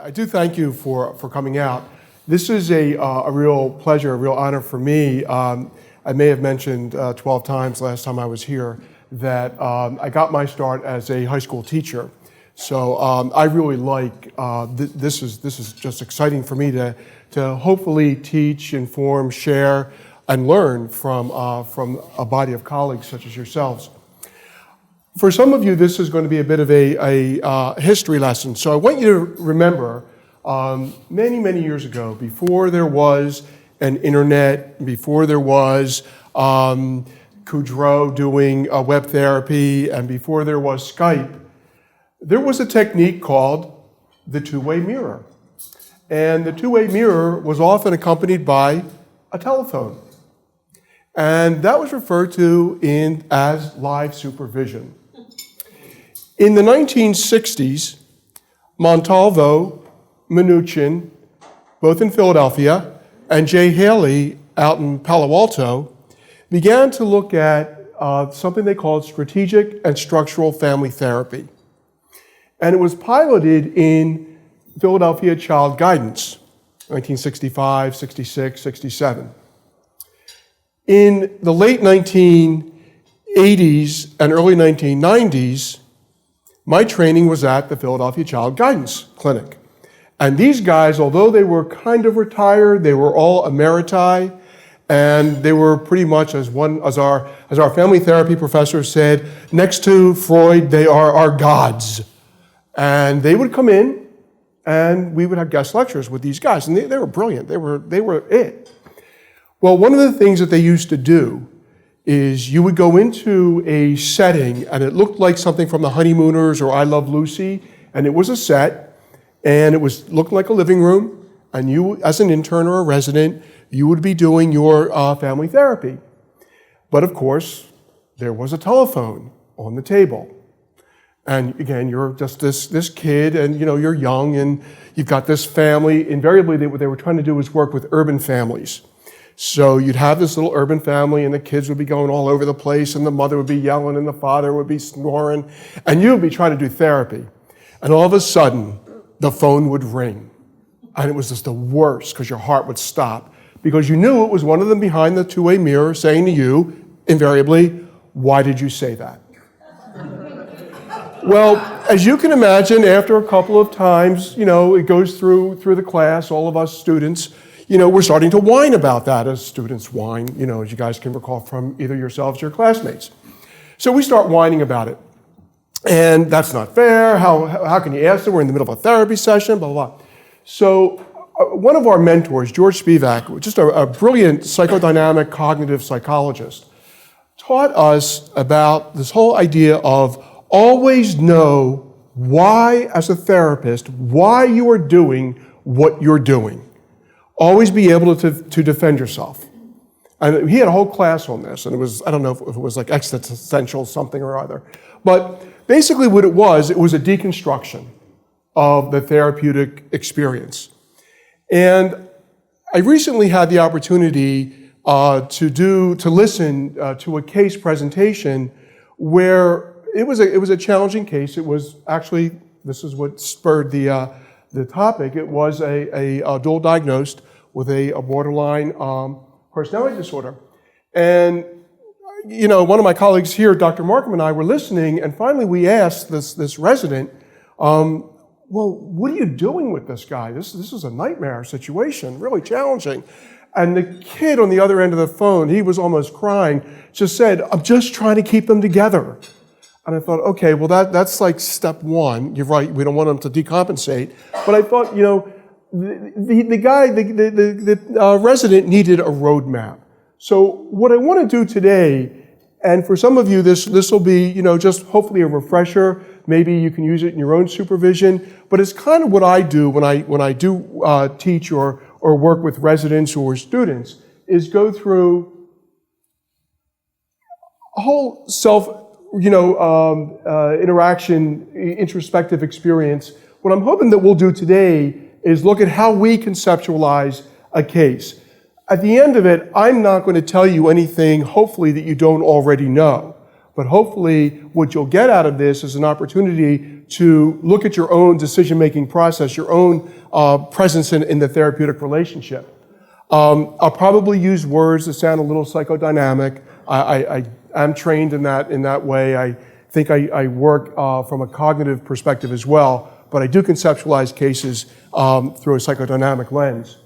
I do thank you for coming out. This is a real pleasure, a real honor for me. I may have mentioned 12 times last time I was here that I got my start as a high school teacher. So I really like, this is just exciting for me to hopefully teach, inform, share, and learn from a body of colleagues such as yourselves. For some of you, this is going to be a bit of a history lesson. So I want you to remember many, many years ago, before there was an internet, before there was Kudrow doing web therapy, and before there was Skype, there was a technique called the two-way mirror. And the two-way mirror was often accompanied by a telephone. And that was referred to as live supervision. In the 1960s, Montalvo, Mnuchin, both in Philadelphia, and Jay Haley out in Palo Alto, began to look at something they called strategic and structural family therapy. And it was piloted in Philadelphia Child Guidance, 1965, 66, 67. In the late 1980s and early 1990s, my training was at the Philadelphia Child Guidance Clinic. And these guys, although they were kind of retired, they were all emeriti, and they were pretty much, as our family therapy professor said, next to Freud, they are our gods. And they would come in, and we would have guest lectures with these guys, and they were brilliant. They were it. Well, one of the things that they used to do is you would go into a setting, and it looked like something from The Honeymooners or I Love Lucy, and it was a set, and it looked like a living room, and you, as an intern or a resident, you would be doing your family therapy. But of course, there was a telephone on the table. And again, you're just this kid, and you're young, and you've got this family. Invariably, what they were trying to do was work with urban families. So you'd have this little urban family, and the kids would be going all over the place, and the mother would be yelling, and the father would be snoring, and you would be trying to do therapy. And all of a sudden, the phone would ring. And it was just the worst, because your heart would stop, because you knew it was one of them behind the two-way mirror saying to you, invariably, "Why did you say that?" Well, as you can imagine, after a couple of times, it goes through the class, all of us students, we're starting to whine about that, as students whine, as you guys can recall from either yourselves or your classmates. So we start whining about it. And that's not fair. How can you ask them? We're in the middle of a therapy session, blah, blah, blah. So one of our mentors, George Spivak, just a brilliant psychodynamic cognitive psychologist, taught us about this whole idea of always know why, as a therapist, why you are doing what you're doing. Always be able to defend yourself. And he had a whole class on this, and it was, I don't know if it was like existential something or other. But basically what it was a deconstruction of the therapeutic experience. And I recently had the opportunity to listen to a case presentation where it was a challenging case. It was actually, this is what spurred the topic. It was a dual diagnosed with a borderline personality disorder. And, one of my colleagues here, Dr. Markham, and I were listening, and finally we asked this resident, well, what are you doing with this guy? This is a nightmare situation, really challenging. And the kid on the other end of the phone, he was almost crying, just said, "I'm just trying to keep them together." And I thought, okay, well, that's like step one. You're right, we don't want them to decompensate. But I thought, the resident needed a roadmap. So what I want to do today, and for some of you, this will be, just hopefully a refresher. Maybe you can use it in your own supervision. But it's kind of what I do when I do teach or work with residents or students, is go through a whole interaction, introspective experience. What I'm hoping that we'll do today is look at how we conceptualize a case. At the end of it, I'm not going to tell you anything, hopefully, that you don't already know. But hopefully, what you'll get out of this is an opportunity to look at your own decision-making process, your own presence in the therapeutic relationship. I'll probably use words that sound a little psychodynamic. I am trained in that way. I think I work from a cognitive perspective as well, but I do conceptualize cases through a psychodynamic lens.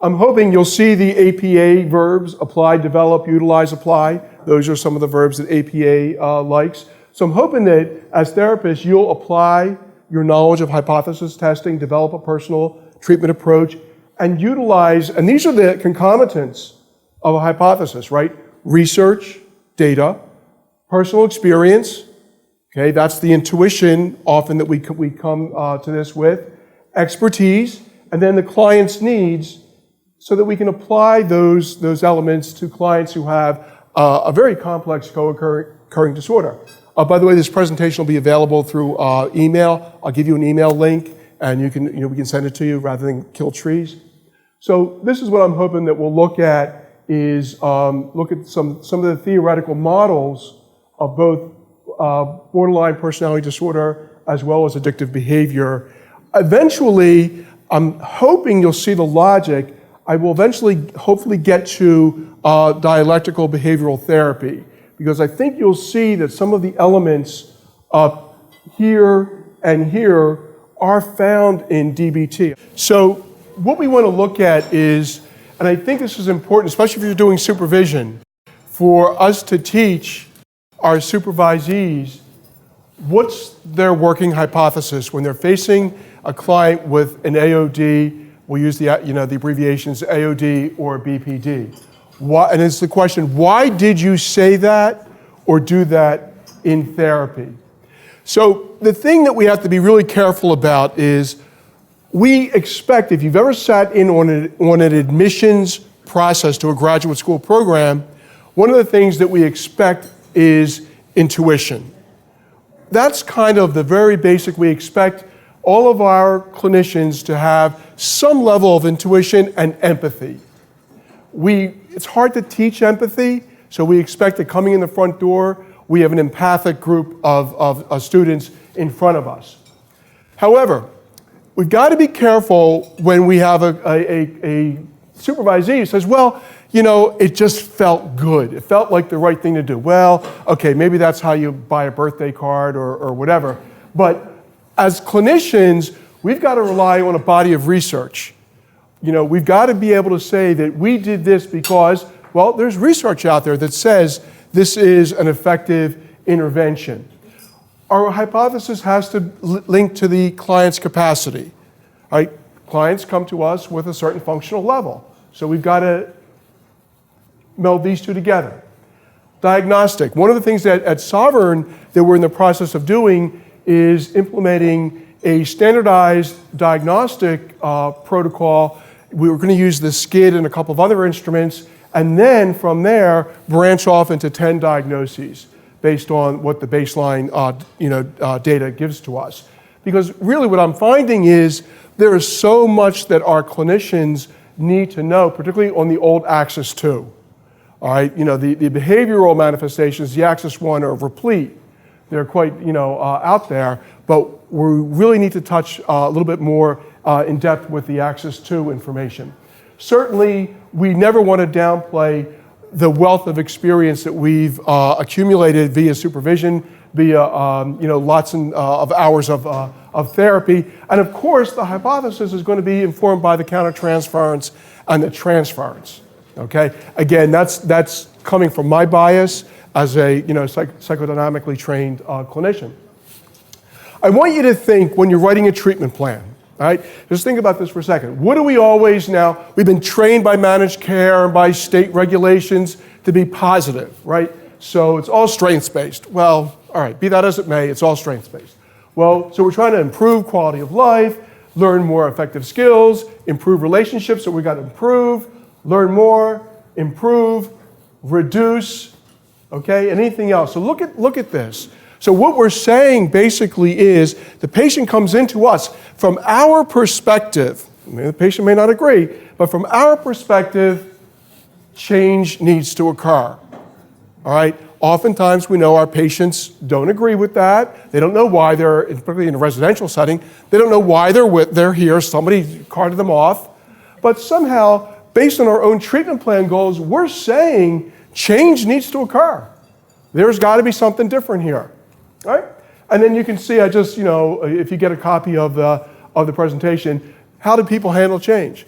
I'm hoping you'll see the APA verbs: apply, develop, utilize, apply. Those are some of the verbs that APA likes. So I'm hoping that as therapists, you'll apply your knowledge of hypothesis testing, develop a personal treatment approach, and utilize, and these are the concomitants of a hypothesis, right? Research, data, personal experience, okay, that's the intuition often that we come to this with, expertise, and then the client's needs, so that we can apply those elements to clients who have a very complex co-occurring disorder. By the way, this presentation will be available through email. I'll give you an email link, and we can send it to you rather than kill trees. So this is what I'm hoping that we'll look at is look at some of the theoretical models of both borderline personality disorder as well as addictive behavior. Eventually, I'm hoping you'll see the logic. I will eventually hopefully get to dialectical behavioral therapy, because I think you'll see that some of the elements here and here are found in DBT. So what we want to look at is, and I think this is important, especially if you're doing supervision, for us to teach our supervisees what's their working hypothesis when they're facing a client with an AOD. We'll use the abbreviations AOD or BPD. Why, and it's the question, why did you say that or do that in therapy? So the thing that we have to be really careful about is we expect, if you've ever sat in on an admissions process to a graduate school program, one of the things that we expect is intuition. That's kind of the very basic. We expect all of our clinicians to have some level of intuition and empathy. It's hard to teach empathy, so we expect that coming in the front door, we have an empathic group of students in front of us. However, we've got to be careful when we have a supervisee who says, well, it just felt good. It felt like the right thing to do. Well, okay, maybe that's how you buy a birthday card or whatever. But as clinicians, we've got to rely on a body of research. We've got to be able to say that we did this because, well, there's research out there that says this is an effective intervention. Our hypothesis has to link to the client's capacity. Right? Clients come to us with a certain functional level. So we've got to meld these two together. Diagnostic. One of the things that at Sovereign that we're in the process of doing is implementing a standardized diagnostic protocol. We were going to use the SCID and a couple of other instruments, and then from there branch off into 10 diagnoses based on what the baseline data gives to us. Because really what I'm finding is there is so much that our clinicians need to know, particularly on the old Axis 2. All right, the behavioral manifestations, the Axis 1 are replete. They're quite, out there, but we really need to touch a little bit more in depth with the Axis 2 information. Certainly, we never want to downplay the wealth of experience that we've accumulated via supervision, via lots of hours of therapy, and of course, the hypothesis is going to be informed by the countertransference and the transference. Okay, again, that's coming from my bias as a psychodynamically trained clinician. I want you to think when you're writing a treatment plan. All right, just think about this for a second. What do we always now? We've been trained by managed care and by state regulations to be positive, right? So it's all strengths-based. Well, all right, be that as it may, it's all strengths-based. Well, so we're trying to improve quality of life, learn more effective skills, improve relationships, so we got to improve, learn more, improve, reduce, okay, and anything else. So look at this. So what we're saying basically is the patient comes into us from our perspective. The patient may not agree, but from our perspective, change needs to occur. All right? Oftentimes we know our patients don't agree with that. They don't know why they're, particularly in a residential setting, they don't know why they're here. Somebody carted them off. But somehow, based on our own treatment plan goals, we're saying change needs to occur. There's got to be something different here, right? And then you can see, if you get a copy of the presentation, how do people handle change?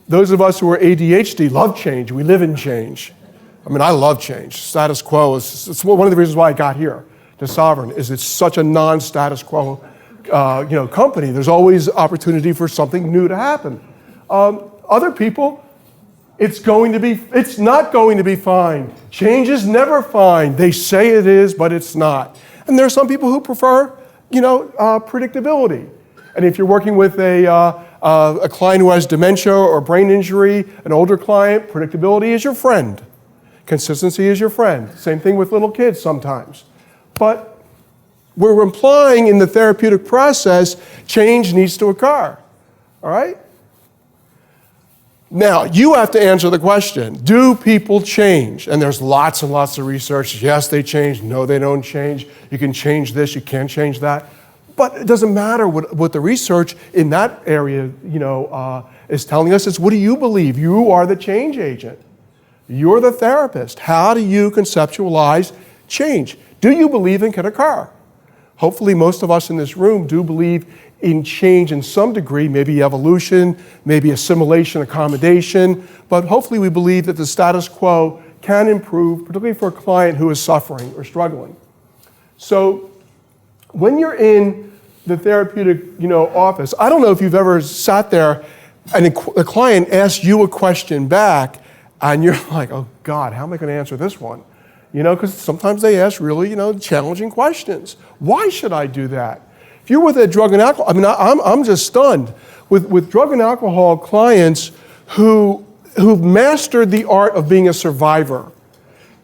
Those of us who are ADHD love change. We live in change. I mean, I love change. Status quo it's one of the reasons why I got here to Sovereign, is it's such a non-status quo company. There's always opportunity for something new to happen. Other people, it's not going to be fine. Change is never fine. They say it is, but it's not. And there are some people who prefer, predictability. And if you're working with a client who has dementia or brain injury, an older client, predictability is your friend. Consistency is your friend. Same thing with little kids sometimes. But we're implying in the therapeutic process, change needs to occur. All right? Now, you have to answer the question, do people change? And there's lots and lots of research. Yes, they change. No, they don't change. You can change this. You can't change that. But it doesn't matter what the research in that area, is telling us. It's what do you believe? You are the change agent. You're the therapist. How do you conceptualize change? Do you believe it can occur? Hopefully, most of us in this room do believe in change in some degree, maybe evolution, maybe assimilation, accommodation, but hopefully we believe that the status quo can improve, particularly for a client who is suffering or struggling. So when you're in the therapeutic, office, I don't know if you've ever sat there and a client asks you a question back and you're like, oh God, how am I going to answer this one? Because sometimes they ask really, challenging questions. Why should I do that? If you're with a drug and alcohol, I'm just stunned with drug and alcohol clients who've mastered the art of being a survivor.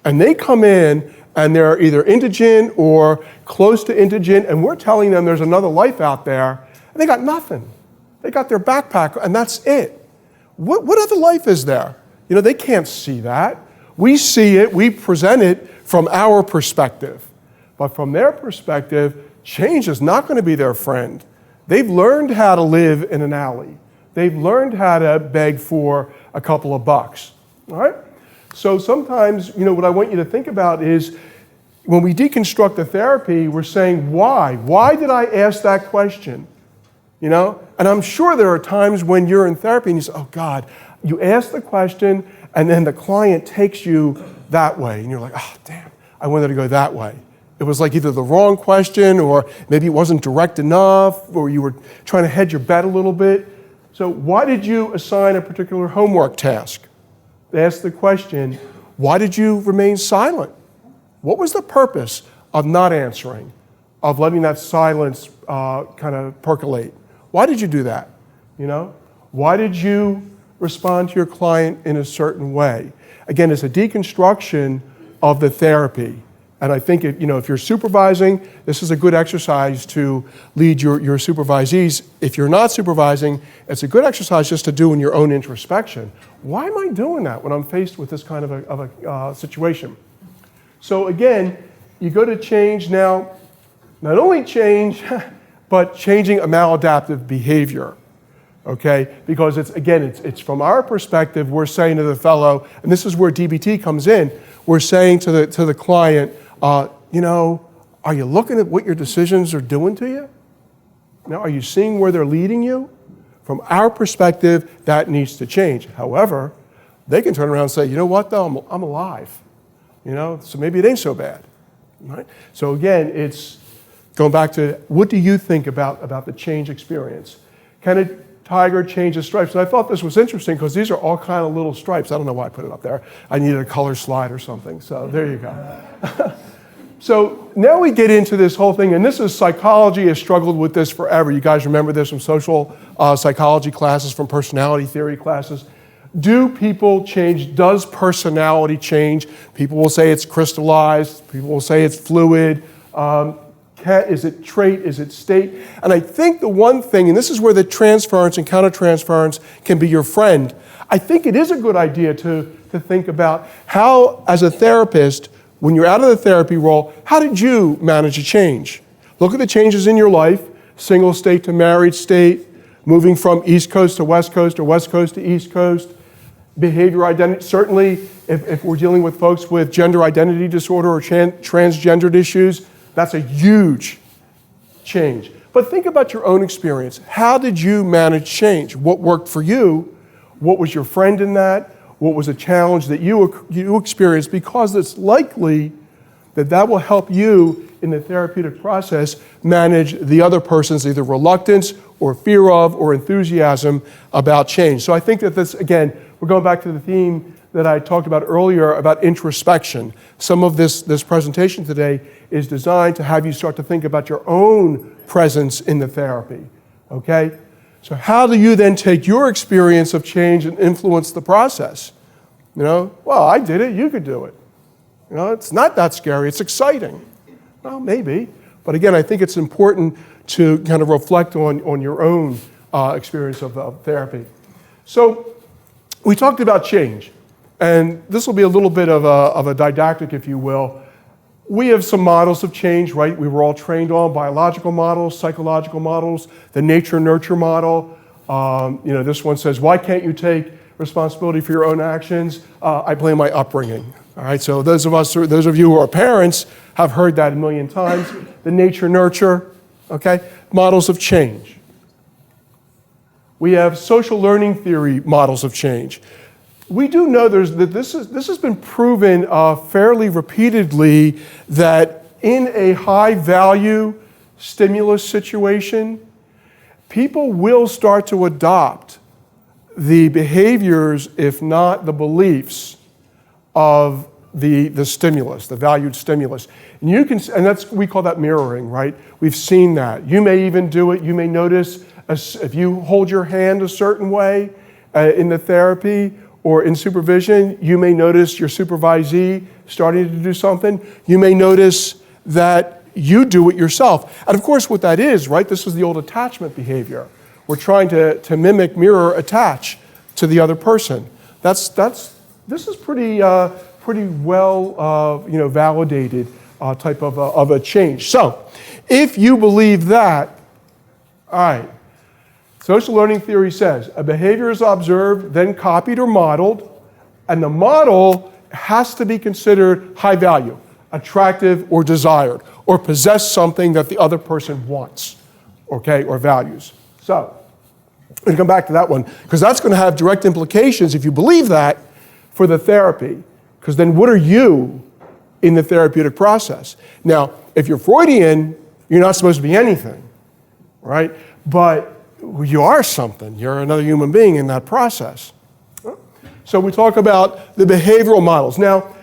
And they come in and they're either indigent or close to indigent, and we're telling them there's another life out there, and they got nothing. They got their backpack, and that's it. What other life is there? They can't see that. We see it, we present it from our perspective. But from their perspective, change is not going to be their friend. They've learned how to live in an alley. They've learned how to beg for a couple of bucks. All right? So sometimes, what I want you to think about is when we deconstruct the therapy, we're saying, why? Why did I ask that question? And I'm sure there are times when you're in therapy and you say, oh God, you ask the question and then the client takes you that way. And you're like, oh damn, I wanted to go that way. It was like either the wrong question or maybe it wasn't direct enough or you were trying to hedge your bet a little bit. So why did you assign a particular homework task? They asked the question, why did you remain silent? What was the purpose of not answering, of letting that silence kind of percolate? Why did you do that? Why did you respond to your client in a certain way? Again, it's a deconstruction of the therapy. And I think if you're supervising, this is a good exercise to lead your supervisees. If you're not supervising, it's a good exercise just to do in your own introspection. Why am I doing that when I'm faced with this kind of a situation? So again, you go to change now, not only change, but changing a maladaptive behavior. Okay, because it's from our perspective, we're saying to the fellow, and this is where DBT comes in, we're saying to the client, are you looking at what your decisions are doing to you? Are you seeing where they're leading you? From our perspective, that needs to change. However, they can turn around and say, you know what though, I'm alive. So maybe it ain't so bad. Right? So again, it's going back to what do you think about the change experience? Can a tiger change its stripes? And I thought this was interesting because these are all kind of little stripes. I don't know why I put it up there. I needed a color slide or something. So there you go. So now we get into this whole thing, and this is psychology has struggled with this forever. You guys remember this from social psychology classes, from personality theory classes. Do people change? Does personality change? People will say it's crystallized. People will say it's fluid. Is it trait? Is it state? And I think the one thing, and this is where the transference and countertransference can be your friend, I think it is a good idea to think about how, as a therapist, when you're out of the therapy role, how did you manage a change? Look at the changes in your life, single state to married state, moving from East Coast to West Coast or West Coast to East Coast, behavior identity. Certainly, if we're dealing with folks with gender identity disorder or transgendered issues, that's a huge change. But think about your own experience. How did you manage change? What worked for you? What was your friend in that? What was a challenge that you experienced? Because it's likely that that will help you in the therapeutic process manage the other person's either reluctance or fear of or enthusiasm about change. So I think that this, again, we're going back to the theme that I talked about earlier about introspection. Some of this presentation today is designed to have you start to think about your own presence in the therapy, okay? So how do you then take your experience of change and influence the process? You know, well, I did it, you could do it. You know, it's not that scary, it's exciting. Well, maybe. But again, I think it's important to kind of reflect on your own experience of therapy. So we talked about change, and this will be a little bit of a didactic, if you will. We have some models of change, right? We were all trained on biological models, psychological models, the nature-nurture model. This one says, why can't you take responsibility for your own actions? I blame my upbringing. All right, so those of you who are parents have heard that a million times. The nature-nurture, okay? Models of change. We have social learning theory models of change. We do know that this has been proven fairly repeatedly that in a high-value stimulus situation, people will start to adopt the behaviors, if not the beliefs, of the stimulus, the valued stimulus. And we call that mirroring, right? We've seen that. You may even do it. You may notice if you hold your hand a certain way in the therapy or in supervision, you may notice your supervisee starting to do something. You may notice that you do it yourself. And of course, what that is, right? This is the old attachment behavior. We're trying to mimic, mirror, attach to the other person. This is pretty well validated type of a change. So, if you believe that, all right, social learning theory says a behavior is observed, then copied or modeled, and the model has to be considered high value, attractive or desired, or possess something that the other person wants, okay, or values. So, we're going to come back to that one, because that's going to have direct implications, if you believe that, for the therapy. Because then what are you in the therapeutic process? Now, if you're Freudian, you're not supposed to be anything, right? But you are something. You're another human being in that process. So we talk about the behavioral models. Now,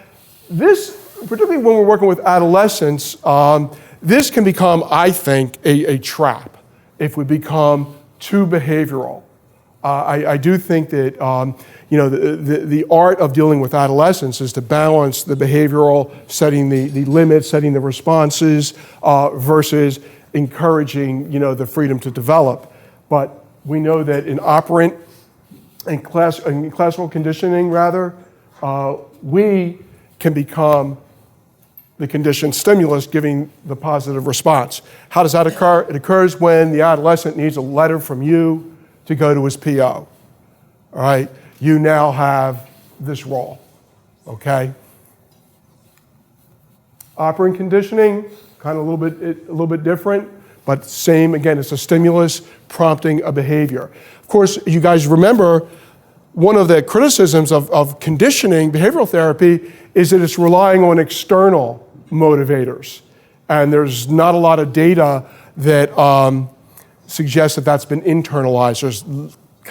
this, particularly when we're working with adolescents, this can become, I think, a trap if we become too behavioral. I do think that the art of dealing with adolescents is to balance the behavioral, setting the limits, setting the responses, versus encouraging the freedom to develop. But we know that in operant and classical conditioning, rather, we can become the conditioned stimulus giving the positive response. How does that occur? It occurs when the adolescent needs a letter from you to go to his PO. All right? You now have this role, okay? Operant conditioning, kind of a little bit different, but same, again, it's a stimulus prompting a behavior. Of course, you guys remember one of the criticisms of conditioning, behavioral therapy, is that it's relying on external motivators. And there's not a lot of data that suggests that that's been internalized.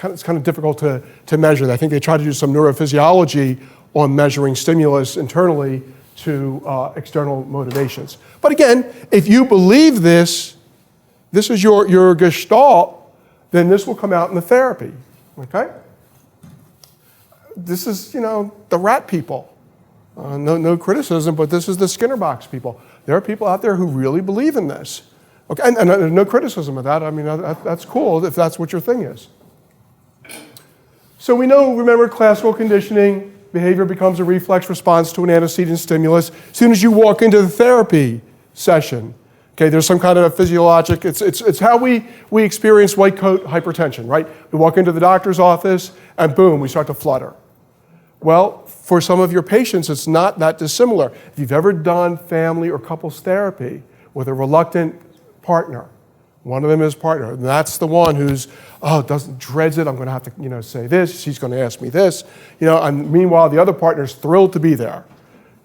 It's kind of difficult to measure that. I think they try to do some neurophysiology on measuring stimulus internally to external motivations. But again, if you believe this is your gestalt, then this will come out in the therapy, okay? This is, the rat people. No criticism, but this is the Skinner box people. There are people out there who really believe in this. Okay, and no criticism of that. I mean, that's cool if that's what your thing is. So we know, remember classical conditioning, behavior becomes a reflex response to an antecedent stimulus. As soon as you walk into the therapy session, okay, there's some kind of a physiologic, it's how we experience white coat hypertension, right? We walk into the doctor's office and boom, we start to flutter. Well, for some of your patients, it's not that dissimilar. If you've ever done family or couples therapy with a reluctant partner, one of them is partner, and that's the one who's, dreads it, I'm gonna have to, say this, she's gonna ask me this, and meanwhile, the other partner's thrilled to be there.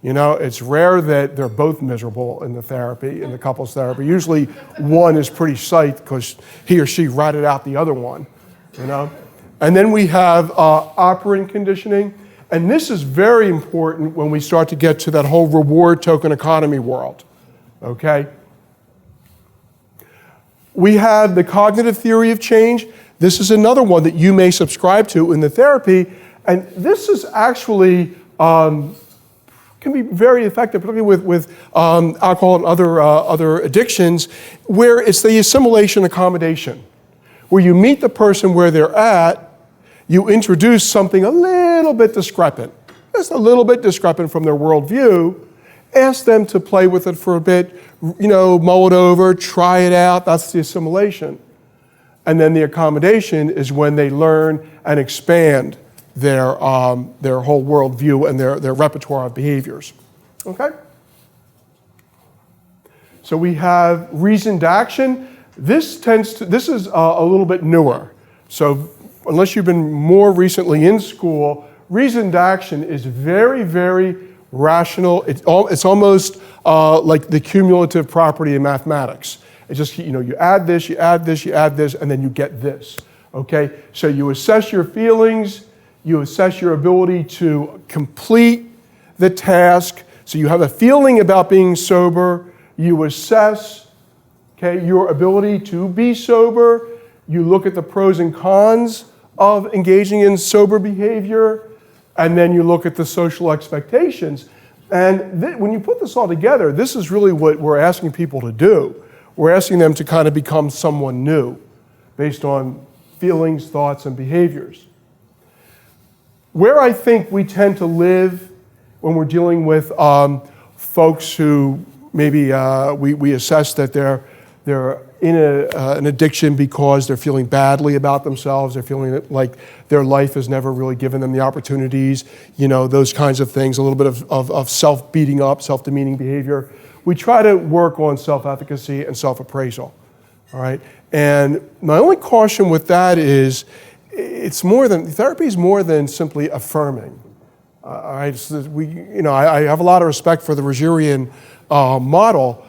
It's rare that they're both miserable in the couples therapy. Usually one is pretty psyched because he or she ratted out the other one, And then we have operant conditioning, and this is very important when we start to get to that whole reward token economy world, okay? We have the cognitive theory of change. This is another one that you may subscribe to in the therapy, and this is actually can be very effective, particularly with alcohol and other addictions, where it's the assimilation accommodation, where you meet the person where they're at, you introduce something a little bit discrepant, just a little bit discrepant from their worldview, ask them to play with it for a bit, mull it over, try it out, that's the assimilation. And then the accommodation is when they learn and expand their whole worldview and their repertoire of behaviors, okay? So we have reasoned action. This is a little bit newer. So unless you've been more recently in school, reasoned action is very, very rational. It's almost like the cumulative property in mathematics. It's just, you add this, you add this, you add this, and then you get this, okay? So you assess your feelings, you assess your ability to complete the task. So you have a feeling about being sober. You assess, okay, your ability to be sober. You look at the pros and cons of engaging in sober behavior. And then you look at the social expectations. And when you put this all together, this is really what we're asking people to do. We're asking them to kind of become someone new based on feelings, thoughts, and behaviors. Where I think we tend to live when we're dealing with folks who maybe we assess that they're in an addiction because they're feeling badly about themselves, they're feeling like their life has never really given them the opportunities, those kinds of things, a little bit of self-beating up, self-demeaning behavior. We try to work on self-efficacy and self-appraisal, all right? And my only caution with that is therapy is more than simply affirming. All right, so I have a lot of respect for the Rogerian model,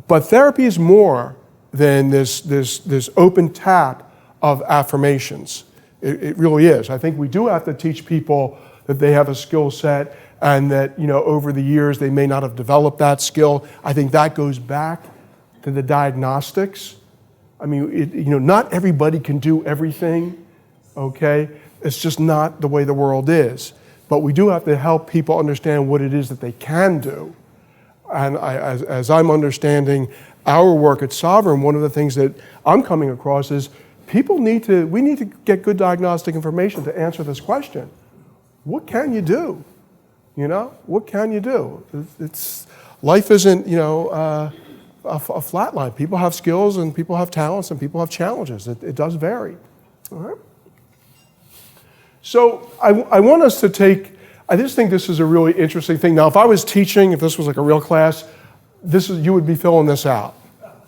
but therapy is more than this open tap of affirmations. It really is. I think we do have to teach people that they have a skill set and that over the years they may not have developed that skill. I think that goes back to the diagnostics. I mean, not everybody can do everything. Okay? It's just not the way the world is. But we do have to help people understand what it is that they can do. And as I'm understanding our work at Sovereign, one of the things that I'm coming across is we need to get good diagnostic information to answer this question. What can you do? What can you do? Life isn't, a flat line. People have skills and people have talents and people have challenges. It does vary. All right? So I want us to I just think this is a really interesting thing. Now, if I was teaching, if this was like a real class, you would be filling this out.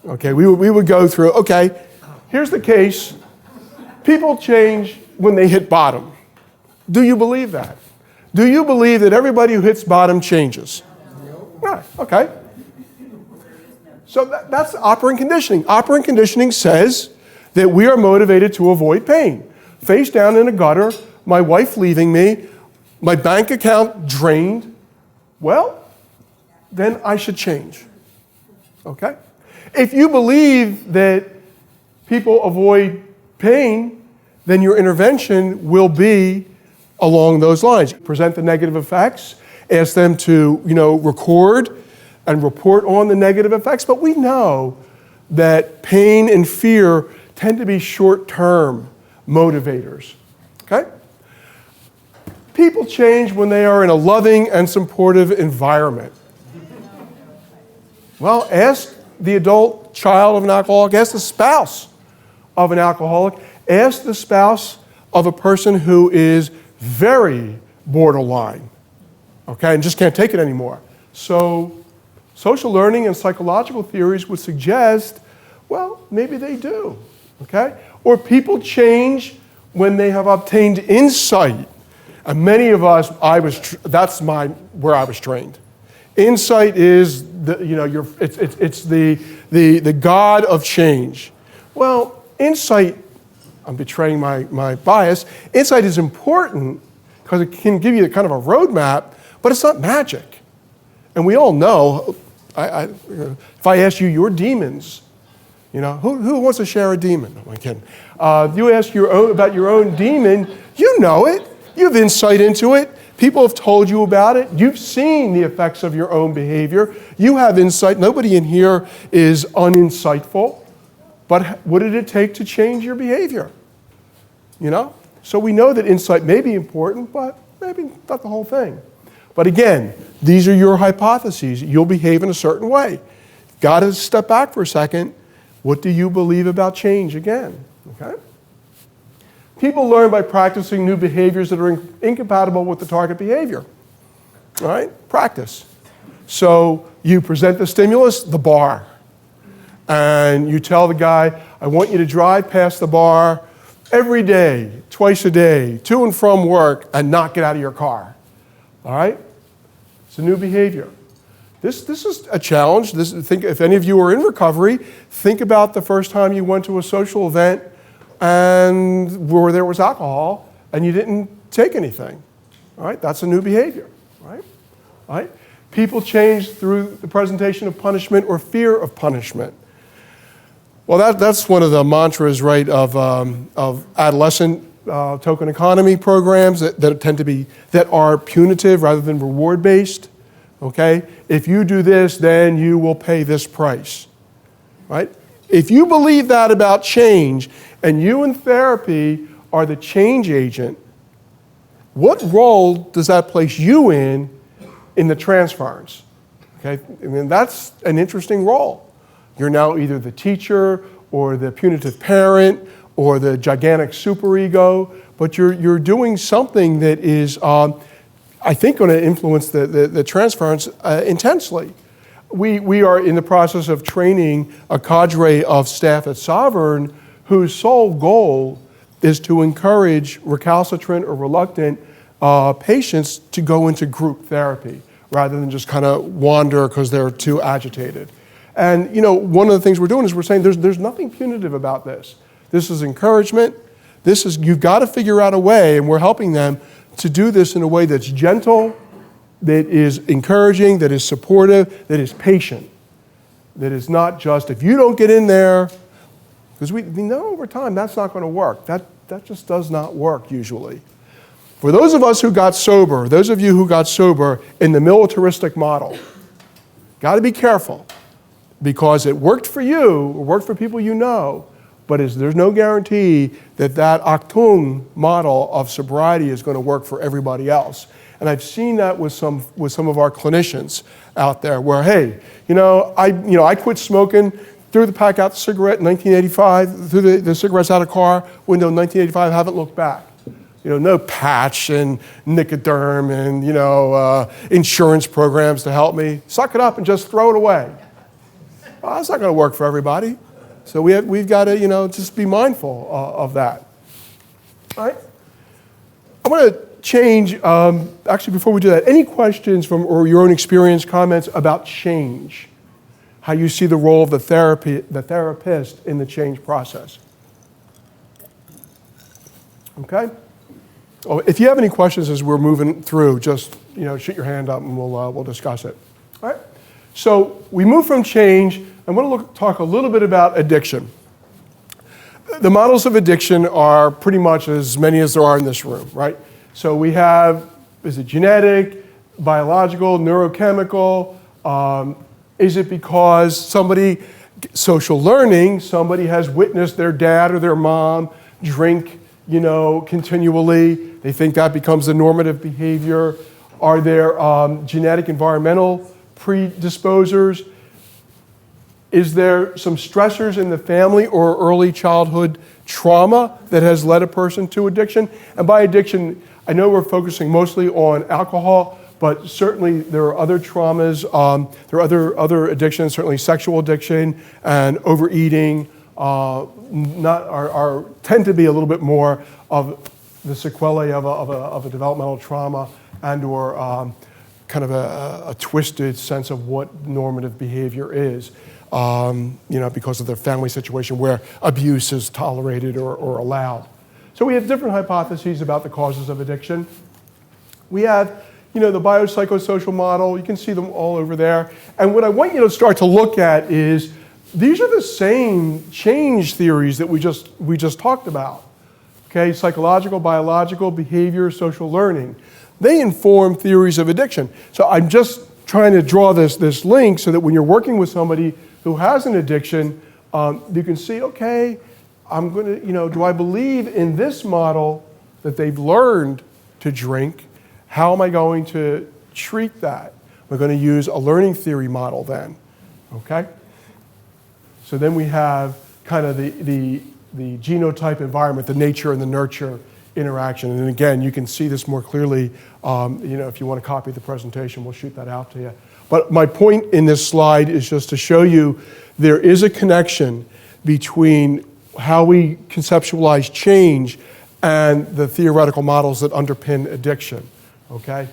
Okay, we would go through, okay, here's the case. People change when they hit bottom. Do you believe that? Do you believe that everybody who hits bottom changes? Right, okay. So that's operant conditioning. Operant conditioning says that we are motivated to avoid pain. Face down in a gutter, my wife leaving me, my bank account drained, well, then I should change, okay? If you believe that people avoid pain, then your intervention will be along those lines. Present the negative effects, ask them to, record and report on the negative effects, but we know that pain and fear tend to be short-term motivators, okay? People change when they are in a loving and supportive environment. Well, ask the adult child of an alcoholic, ask the spouse of an alcoholic, ask the spouse of a person who is very borderline, okay, and just can't take it anymore. So social learning and psychological theories would suggest, well, maybe they do, okay? Or people change when they have obtained insight. And many of us, that's where I was trained. Insight is it's the God of change. Well, insight, I'm betraying my bias. Insight is important because it can give you kind of a roadmap, but it's not magic. And we all know, if I ask you your demons, who wants to share a demon? No, I'm kidding. You ask about your own demon, you know it. You have insight into it. People have told you about it. You've seen the effects of your own behavior. You have insight. Nobody in here is uninsightful. But what did it take to change your behavior? So we know that insight may be important, but maybe not the whole thing. But again, these are your hypotheses. You'll behave in a certain way. Got to step back for a second. What do you believe about change again? Okay? People learn by practicing new behaviors that are incompatible with the target behavior. All right? Practice. So you present the stimulus, the bar. And you tell the guy, I want you to drive past the bar every day, twice a day, to and from work, and not get out of your car. All right? It's a new behavior. This is a challenge. If any of you are in recovery, think about the first time you went to a social event and where there was alcohol and you didn't take anything. All right? That's a new behavior. Right? All right? People change through the presentation of punishment or fear of punishment. Well, that's one of the mantras, right, of adolescent token economy programs that are punitive rather than reward-based. Okay? If you do this, then you will pay this price. Right? If you believe that about change, and you in therapy are the change agent, what role does that place you in the transference? Okay? I mean, that's an interesting role. You're now either the teacher or the punitive parent or the gigantic superego, but you're doing something that is, I think, going to influence the transference intensely. We are in the process of training a cadre of staff at Sovereign whose sole goal is to encourage recalcitrant or reluctant patients to go into group therapy rather than just kind of wander because they're too agitated. And one of the things we're doing is we're saying there's nothing punitive about this. This is encouragement. You've got to figure out a way, and we're helping them to do this in a way that's gentle, that is encouraging, that is supportive, that is patient, that is not just, if you don't get in there, because we know over time that's not going to work. That just does not work usually. For those of us who got sober, those of you who got sober in the militaristic model, got to be careful, because it worked for you, it worked for people you know, but there's no guarantee that Achtung model of sobriety is going to work for everybody else. And I've seen that with some of our clinicians out there, where I quit smoking, threw the pack out the cigarette in 1985, threw the cigarettes out of car window in 1985, haven't looked back. No patch and Nicoderm and insurance programs to help me. Suck it up and just throw it away. Well, that's not going to work for everybody. So we've got to, just be mindful of that. All right? I want to change, actually before we do that, any questions or your own experience, comments about change? How you see the role of the therapist in the change process? Okay? Oh, if you have any questions as we're moving through, just shoot your hand up and we'll discuss it. All right? So we move from change. I want to talk a little bit about addiction. The models of addiction are pretty much as many as there are in this room, right? So we have, is it genetic, biological, neurochemical? Is it because social learning, somebody has witnessed their dad or their mom drink, continually. They think that becomes the normative behavior. Are there genetic environmental predisposers? Is there some stressors in the family or early childhood trauma that has led a person to addiction? And by addiction, I know we're focusing mostly on alcohol, but certainly there are other traumas. There are other addictions, certainly sexual addiction and overeating tend to be a little bit more of the sequelae of a developmental trauma and or kind of a twisted sense of what normative behavior is. Because of their family situation where abuse is tolerated or allowed. So we have different hypotheses about the causes of addiction. We have, the biopsychosocial model. You can see them all over there. And what I want you to start to look at is these are the same change theories that we just talked about. Okay, psychological, biological, behavior, social learning. They inform theories of addiction. So I'm just trying to draw this link so that when you're working with somebody who has an addiction, you can see, okay, I'm going to, do I believe in this model that they've learned to drink? How am I going to treat that? We're going to use a learning theory model then, okay? So then we have kind of the genotype environment, the nature and the nurture interaction. And again, you can see this more clearly, if you want to copy the presentation, we'll shoot that out to you. But my point in this slide is just to show you there is a connection between how we conceptualize change and the theoretical models that underpin addiction, okay?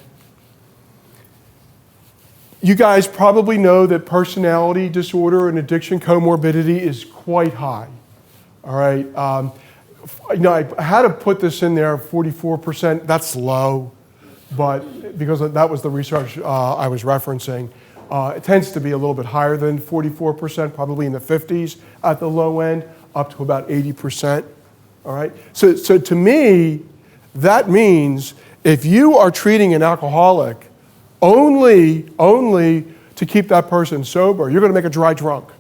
You guys probably know that personality disorder and addiction comorbidity is quite high, all right? I had to put this in there, 44%, that's low. But because that was the research I was referencing, it tends to be a little bit higher than 44%, probably in the 50s at the low end, up to about 80%. All right. So to me, that means if you are treating an alcoholic only to keep that person sober, you're going to make a dry drunk.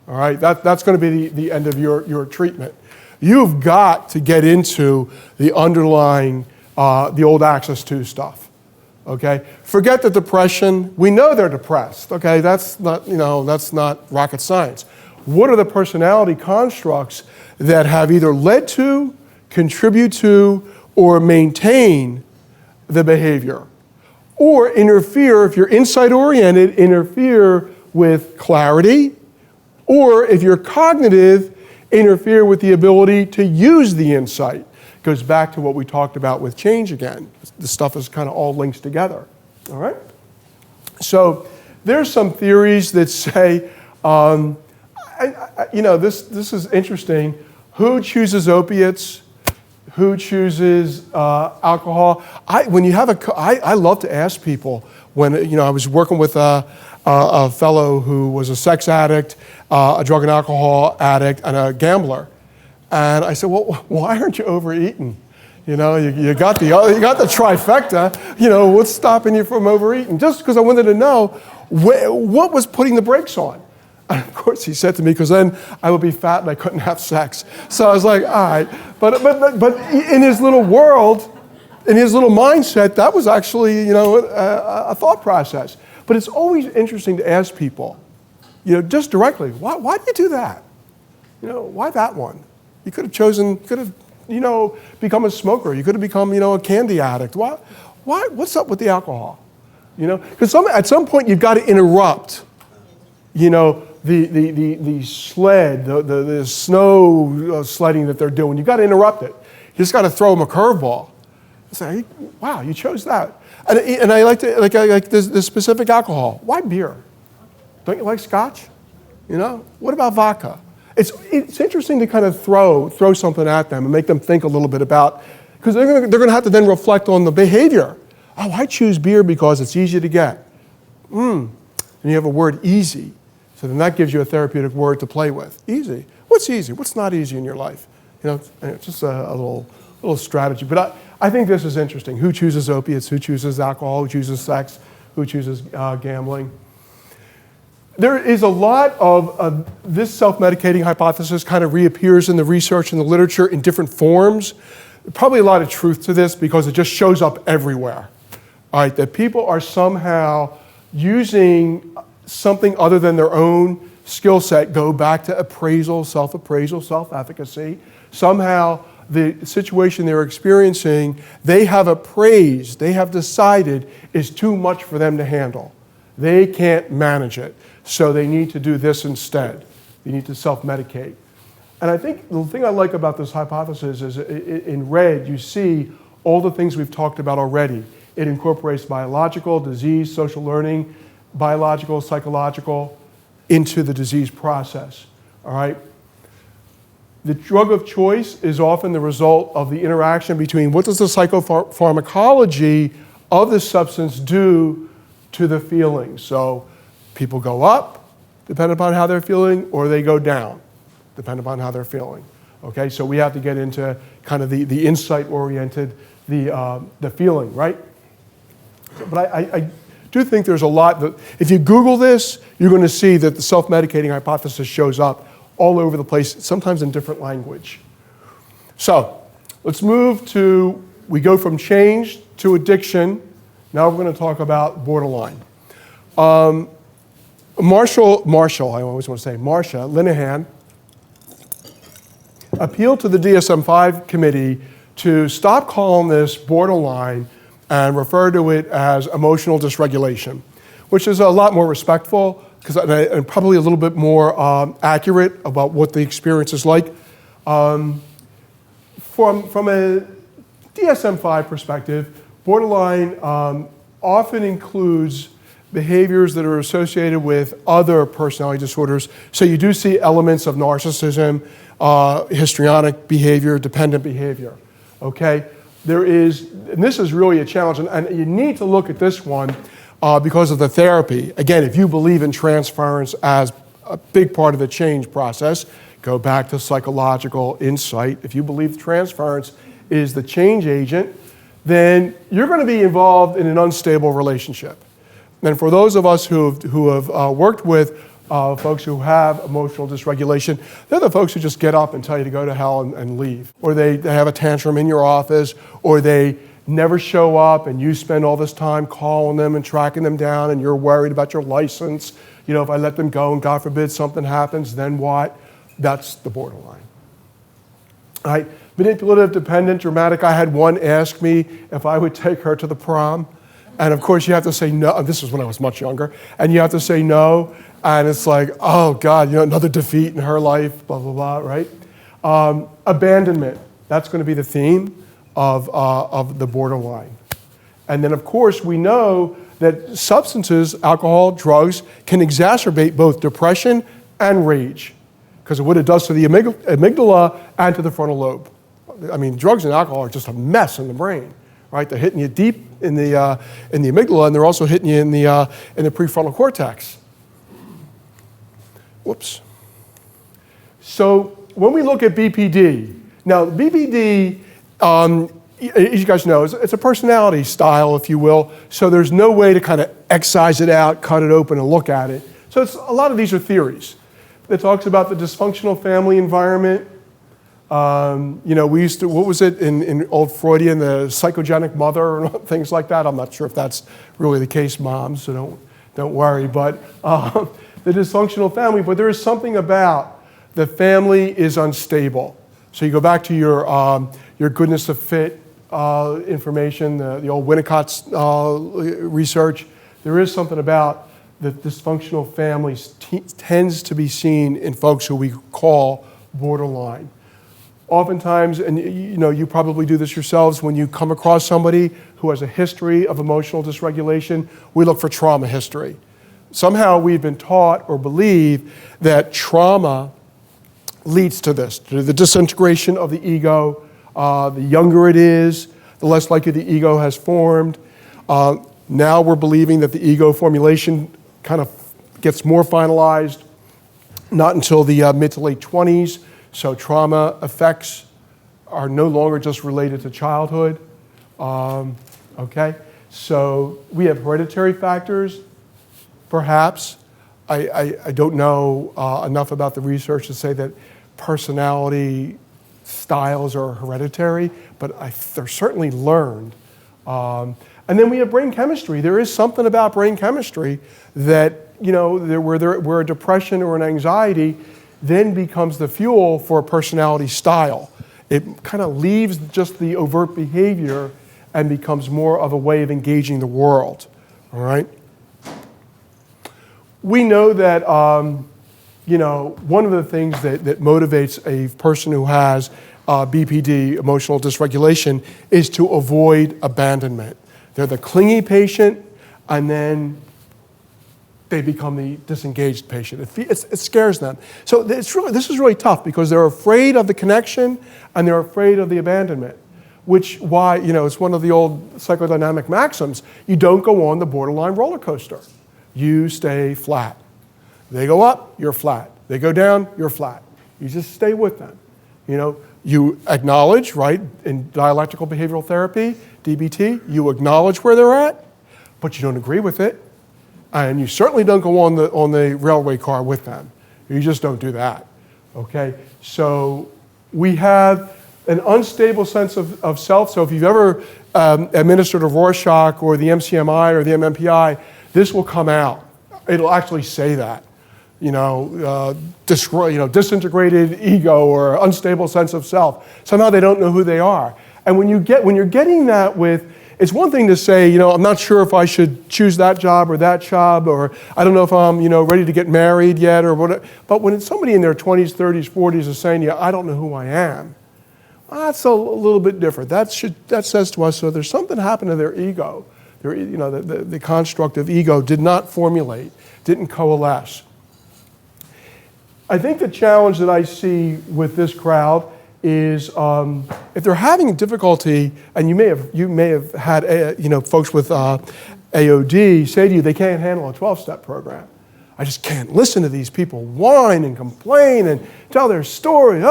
All right. That's going to be the end of your treatment. You've got to get into the underlying the old Axis 2 stuff, okay? Forget the depression. We know they're depressed, okay? That's not rocket science. What are the personality constructs that have either led to, contribute to, or maintain the behavior? Or interfere, if you're insight-oriented, interfere with clarity, or if you're cognitive, interfere with the ability to use the insight. Goes back to what we talked about with change again. The stuff is kind of all links together, all right? So there's some theories that say, this is interesting. Who chooses opiates? Who chooses alcohol? I love to ask people when, I was working with a fellow who was a sex addict, a drug and alcohol addict, and a gambler. And I said, well, why aren't you overeating? You got the trifecta. What's stopping you from overeating? Just because I wanted to know what was putting the brakes on. And of course, he said to me, because then I would be fat and I couldn't have sex. So I was like, all right. But in his little world, in his little mindset, that was actually, a thought process. But it's always interesting to ask people, just directly, why do you do that? Why that one? You could have become a smoker. You could have become, a candy addict. Why? What's up with the alcohol? Because at some point you've got to interrupt, the sled, the snow sledding that they're doing. You've got to interrupt it. You just got to throw them a curveball. Say, wow, you chose that. And I like this specific alcohol. Why beer? Don't you like scotch? What about vodka? It's interesting to kind of throw something at them and make them think a little bit about, because they're going to have to then reflect on the behavior. Oh, I choose beer because it's easy to get. And you have a word easy. So then that gives you a therapeutic word to play with. Easy. What's easy? What's not easy in your life? It's just a little strategy. But I think this is interesting. Who chooses opiates? Who chooses alcohol? Who chooses sex? Who chooses gambling? There is a lot of this self-medicating hypothesis kind of reappears in the research and the literature in different forms. probably a lot of truth to this because it just shows up everywhere. All right, that people are somehow using something other than their own skill set, go back to appraisal, self-efficacy. Somehow the situation they're experiencing, they have appraised, they have decided is too much for them to handle. They can't manage it, so they need to do this instead. They need to self-medicate. And I think the thing I like about this hypothesis is in red, you see all the things we've talked about already. It incorporates biological, disease, social learning, biological, psychological, into the disease process, all right? The drug of choice is often the result of the interaction between what does the psychopharmacology of the substance do to the feelings. So people go up, depending upon how they're feeling, or they go down, depending upon how they're feeling. Okay, so we have to get into kind of the insight-oriented, the feeling, right? But I do think there's a lot that, if you Google this, you're going to see that the self-medicating hypothesis shows up all over the place, sometimes in different language. So let's move to, we go from change to addiction. Now we're going to talk about borderline. Marsha Linehan appealed to the DSM-5 committee to stop calling this borderline and refer to it as emotional dysregulation, which is a lot more respectful and probably a little bit more accurate about what the experience is like. From a DSM-5 perspective, borderline often includes behaviors that are associated with other personality disorders. So you do see elements of narcissism, histrionic behavior, dependent behavior, okay? There is, and this is really a challenge, and you need to look at this one because of the therapy. Again, if you believe in transference as a big part of the change process, go back to psychological insight. If you believe transference is the change agent, then you're going to be involved in an unstable relationship. And for those of us who have worked with folks who have emotional dysregulation, they're the folks who just get up and tell you to go to hell and leave. Or they have a tantrum in your office, or they never show up and you spend all this time calling them and tracking them down and you're worried about your license. You know, if I let them go and God forbid something happens, then what? That's the borderline. All right. Manipulative, dependent, dramatic. I had one ask me if I would take her to the prom. And of course you have to say no. This was when I was much younger. And you have to say no. And it's like, oh God, you know, another defeat in her life, blah, blah, blah, right? Abandonment. That's going to be the theme of the borderline. And then of course we know that substances, alcohol, drugs, can exacerbate both depression and rage because of what it does to the amygdala and to the frontal lobe. I mean, drugs and alcohol are just a mess in the brain, right? They're hitting you deep in the amygdala, and they're also hitting you in the prefrontal cortex. Whoops. So when we look at BPD, now BPD, as you guys know, it's a personality style, if you will. So there's no way to kind of excise it out, cut it open, and look at it. So a lot of these are theories. It talks about the dysfunctional family environment. You know, we used to, what was it in old Freudian, the psychogenic mother and things like that. I'm not sure if that's really the case, moms, so don't worry. But the dysfunctional family, but there is something about the family is unstable. So you go back to your goodness of fit information, the old Winnicott's research. There is something about the dysfunctional families tends to be seen in folks who we call borderline. Oftentimes, and you know, you probably do this yourselves, when you come across somebody who has a history of emotional dysregulation, we look for trauma history. Somehow we've been taught or believe that trauma leads to this, to the disintegration of the ego. The younger it is, the less likely the ego has formed. Now we're believing that the ego formulation kind of gets more finalized, not until the mid to late 20s. So trauma effects are no longer just related to childhood. Okay, so we have hereditary factors, perhaps. I don't know enough about the research to say that personality styles are hereditary, but they're certainly learned. And then we have brain chemistry. There is something about brain chemistry that, where a depression or an anxiety then becomes the fuel for a personality style. It kind of leaves just the overt behavior and becomes more of a way of engaging the world, all right? We know that, one of the things that motivates a person who has BPD, emotional dysregulation, is to avoid abandonment. They're the clingy patient, and then they become the disengaged patient. It scares them. So this is really tough because they're afraid of the connection and they're afraid of the abandonment, which why, it's one of the old psychodynamic maxims. You don't go on the borderline roller coaster. You stay flat. They go up, you're flat. They go down, you're flat. You just stay with them. You acknowledge, right, in dialectical behavioral therapy, DBT, you acknowledge where they're at, but you don't agree with it. And you certainly don't go on the railway car with them. You just don't do that, okay? So we have an unstable sense of self. So if you've ever administered a Rorschach or the MCMI or the MMPI, this will come out. It'll actually say that. Disintegrated ego or unstable sense of self. Somehow they don't know who they are. And when you're getting that with, it's one thing to say, I'm not sure if I should choose that job, or I don't know if I'm, ready to get married yet, or what. But when it's somebody in their 20s, 30s, 40s is saying, I don't know who I am, that's a little bit different. That says to us, so there's something happened to their ego. The construct of ego did not formulate, didn't coalesce. I think the challenge that I see with this crowd is if they're having difficulty, and you may have had folks with AOD say to you they can't handle a 12-step program. I just can't listen to these people whine and complain and tell their story.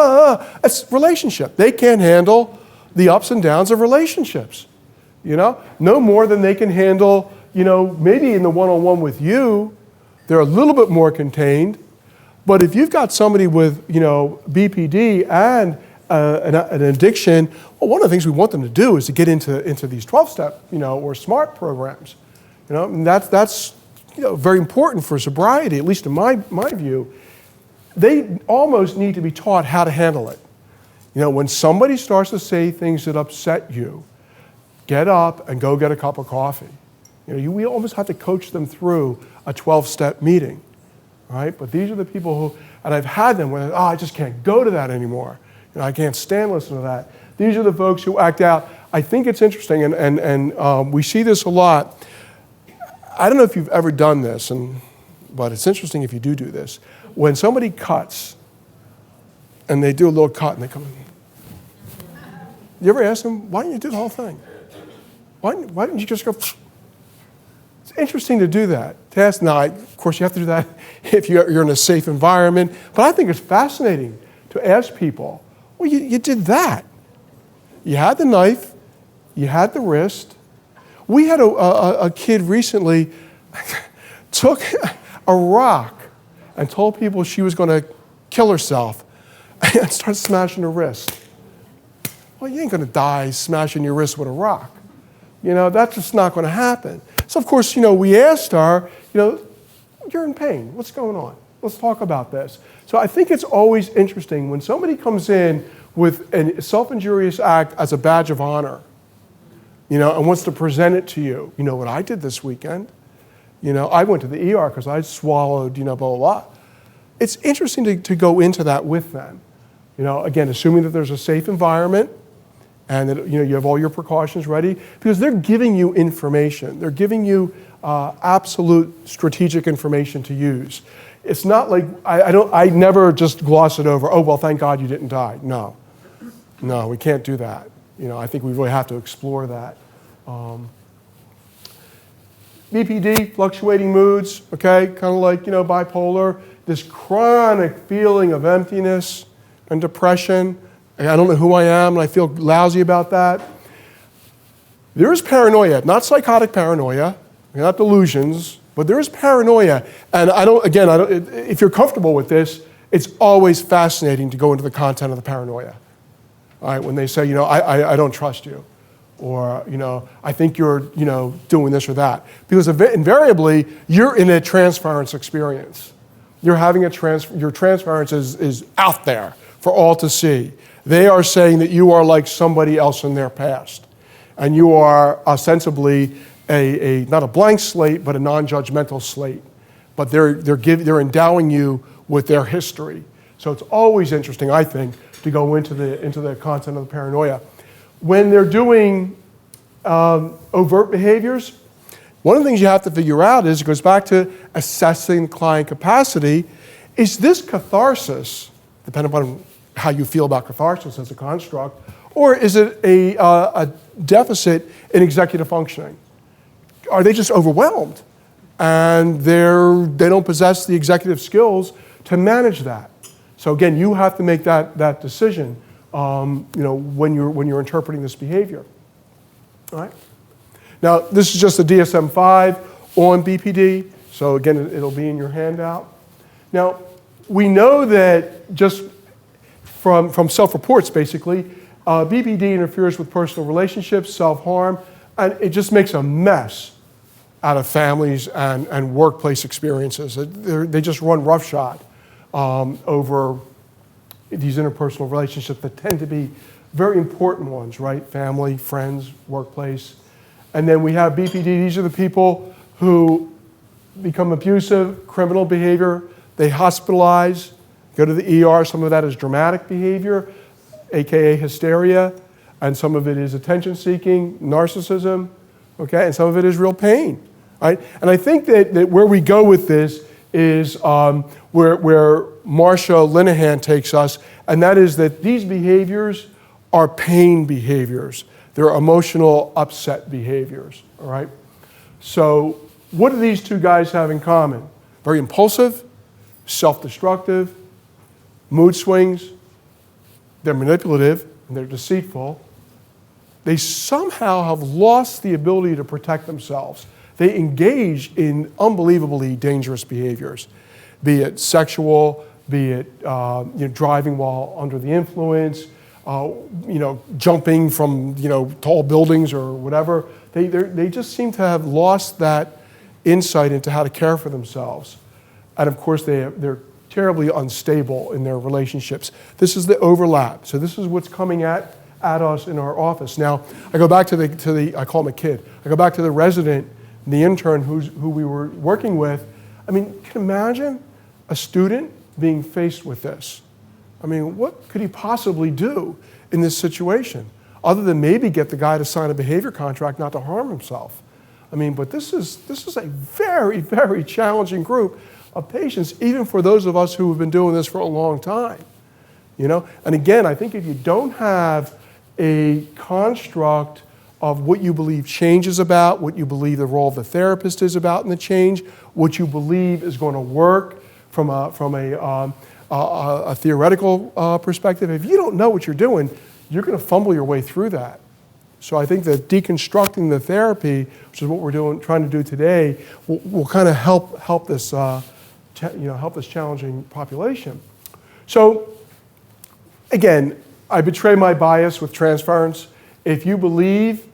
It's relationship. They can't handle the ups and downs of relationships. No more than they can handle. Maybe in the one-on-one with you, they're a little bit more contained. But if you've got somebody with, BPD and an addiction, well, one of the things we want them to do is to get into these 12-step, or SMART programs. And that's very important for sobriety, at least in my view. They almost need to be taught how to handle it. When somebody starts to say things that upset you, get up and go get a cup of coffee. We almost have to coach them through a 12-step meeting. Right? But these are the people who, and I've had them where, I just can't go to that anymore. I can't stand listening to that. These are the folks who act out. I think it's interesting, and we see this a lot. I don't know if you've ever done this, but it's interesting if you do this. When somebody cuts, and they do a little cut, and they come in. You ever ask them, why didn't you do the whole thing? Why didn't you just go... It's interesting to do that. Now, of course, you have to do that if you're in a safe environment. But I think it's fascinating to ask people, well, you did that. You had the knife. You had the wrist. We had a kid recently took a rock and told people she was going to kill herself and started smashing her wrist. Well, you ain't going to die smashing your wrist with a rock. That's just not going to happen. So, of course, we asked her, you're in pain. What's going on? Let's talk about this. So I think it's always interesting when somebody comes in with a self-injurious act as a badge of honor, and wants to present it to you. You know what I did this weekend? I went to the ER because I swallowed, blah, blah, blah. It's interesting to go into that with them. Again, assuming that there's a safe environment, and that you have all your precautions ready, because they're giving you information. They're giving you absolute strategic information to use. It's not like I never just gloss it over. Oh, well, thank God you didn't die. No, we can't do that. I think we really have to explore that. BPD, fluctuating moods. Okay, kind of like bipolar. This chronic feeling of emptiness and depression. I don't know who I am, and I feel lousy about that. There is paranoia, not psychotic paranoia, not delusions, but there is paranoia. And if you're comfortable with this, it's always fascinating to go into the content of the paranoia. All right, when they say, I don't trust you, or, I think you're, doing this or that. Because invariably, you're in a transference experience. You're having your transference is out there for all to see. They are saying that you are like somebody else in their past. And you are ostensibly not a blank slate, but a non-judgmental slate. But they're endowing you with their history. So it's always interesting, I think, to go into the content of the paranoia. When they're doing overt behaviors, one of the things you have to figure out is, it goes back to assessing client capacity, is this catharsis, depending upon how you feel about catharsis as a construct, or is it a deficit in executive functioning? Are they just overwhelmed? And they don't possess the executive skills to manage that. So again, you have to make that decision when you're interpreting this behavior. All right? Now, this is just the DSM-5 on BPD. So again, it'll be in your handout. Now, we know that just from self-reports, basically, BPD interferes with personal relationships, self-harm, and it just makes a mess out of families and workplace experiences. They just run roughshod over these interpersonal relationships that tend to be very important ones, right? Family, friends, workplace. And then we have BPD. These are the people who become abusive, criminal behavior. They hospitalize, go to the ER. Some of that is dramatic behavior, AKA hysteria. And some of it is attention-seeking, narcissism, okay? And some of it is real pain, right? And I think that where we go with this is where Marcia Linehan takes us, and that is that these behaviors are pain behaviors. They're emotional upset behaviors, all right? So what do these two guys have in common? Very impulsive, self-destructive, mood swings, they're manipulative, and they're deceitful. They somehow have lost the ability to protect themselves. They engage in unbelievably dangerous behaviors, be it sexual, be it driving while under the influence, jumping from tall buildings or whatever. They just seem to have lost that insight into how to care for themselves. And of course, they're terribly unstable in their relationships. This is the overlap. So this is what's coming at us in our office. Now, I go back to the I call him a kid. I go back to the resident, the intern who we were working with. I mean, you can imagine a student being faced with this. I mean, what could he possibly do in this situation other than maybe get the guy to sign a behavior contract not to harm himself? I mean, but this is a very, very challenging group of patients, even for those of us who have been doing this for a long time. And again, I think if you don't have a construct of what you believe change is about, what you believe the role of the therapist is about in the change, what you believe is going to work from a theoretical perspective, if you don't know what you're doing, you're going to fumble your way through that. So I think that deconstructing the therapy, which is what we're trying to do today, will kind of help this help this challenging population. So again, I betray my bias with transference. If you believe,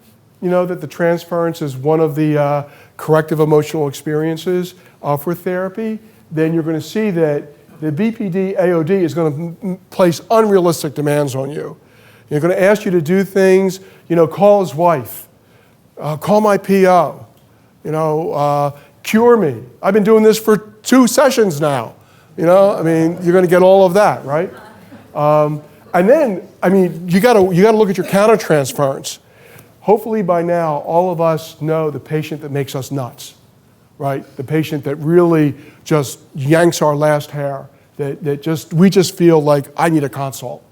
that the transference is one of the corrective emotional experiences for therapy, then you're going to see that the BPD AOD is going to place unrealistic demands on you. They're going to ask you to do things, call his wife, call my PO, cure me. I've been doing this for 2 sessions now. You're going to get all of that, right? And then, you got to look at your countertransference. Hopefully by now, all of us know the patient that makes us nuts, right? The patient that really just yanks our last hair, we just feel like I need a consult.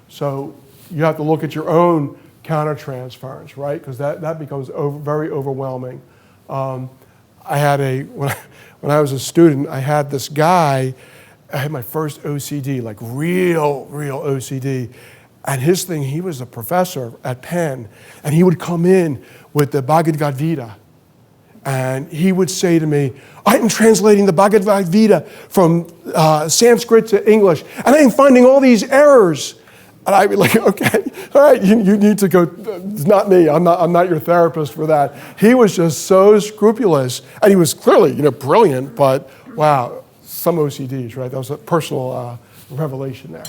So you have to look at your own countertransference, right? Because that becomes very overwhelming. When I was a student, I had this guy. I had my first OCD, like real OCD. And his thing, he was a professor at Penn, and he would come in with the Bhagavad Gita. And he would say to me, I'm translating the Bhagavad Gita from Sanskrit to English, and I'm finding all these errors. And I'd be like, okay, all right, you need to go. It's not me. I'm not your therapist for that. He was just so scrupulous, and he was clearly, brilliant. But wow, some OCDs, right? That was a personal revelation there.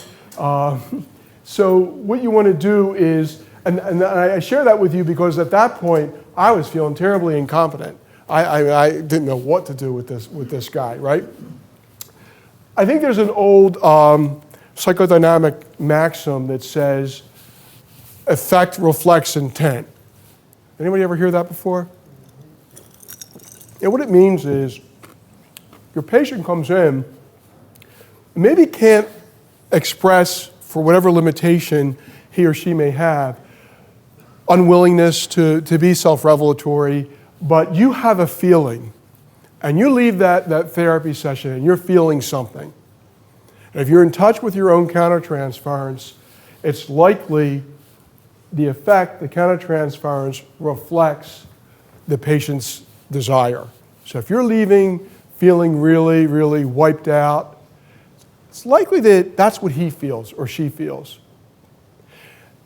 So what you want to do is, and I share that with you because at that point I was feeling terribly incompetent. I didn't know what to do with this guy, right? I think there's an old psychodynamic maxim that says, effect reflects intent. Anybody ever hear that before? And what it means is, your patient comes in, maybe can't express, for whatever limitation he or she may have, unwillingness to be self-revelatory, but you have a feeling, and you leave that therapy session and you're feeling something. And if you're in touch with your own countertransference, it's likely the effect, the countertransference reflects the patient's desire. So if you're leaving feeling really, really wiped out, it's likely that that's what he feels or she feels.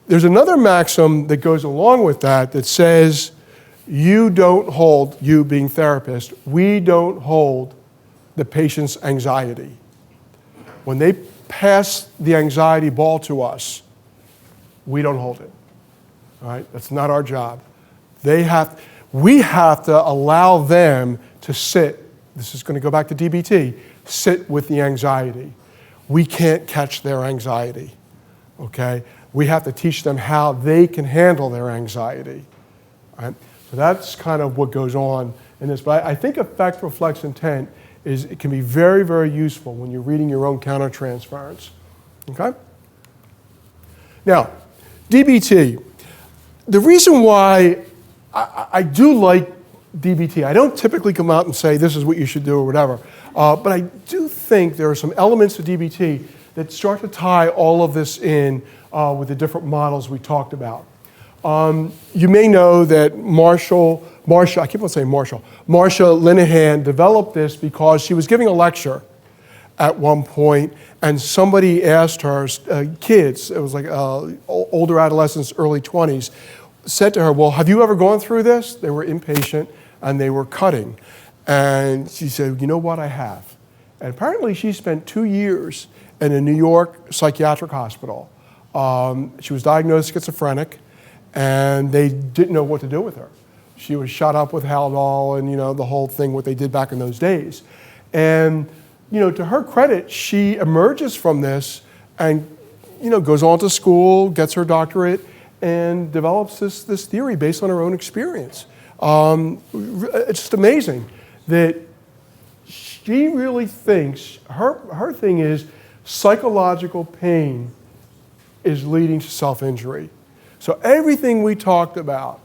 There's another maxim that goes along with that says, you don't hold, you being therapist, we don't hold the patient's anxiety. When they pass the anxiety ball to us, we don't hold it. All right? That's not our job. We have to allow them to sit. This is going to go back to DBT. Sit with the anxiety. We can't catch their anxiety. Okay? We have to teach them how they can handle their anxiety. All right? So that's kind of what goes on in this. But I think effect reflects intent it can be very, very useful when you're reading your own countertransference. Okay? Now, DBT. The reason why I do like DBT, I don't typically come out and say this is what you should do or whatever, but I do think there are some elements of DBT that start to tie all of this in with the different models we talked about. You may know that Marsha Linehan developed this because she was giving a lecture at one point, and somebody asked her, kids, it was like older adolescents, early 20s, said to her, well, have you ever gone through this? They were inpatient, and they were cutting. And she said, you know what, I have. And apparently she spent 2 years in a New York psychiatric hospital. She was diagnosed schizophrenic, and they didn't know what to do with her. She was shot up with Haldol and, the whole thing, what they did back in those days. And, to her credit, she emerges from this and, goes on to school, gets her doctorate, and develops this theory based on her own experience. It's just amazing that she really thinks, her thing is psychological pain is leading to self-injury. So everything we talked about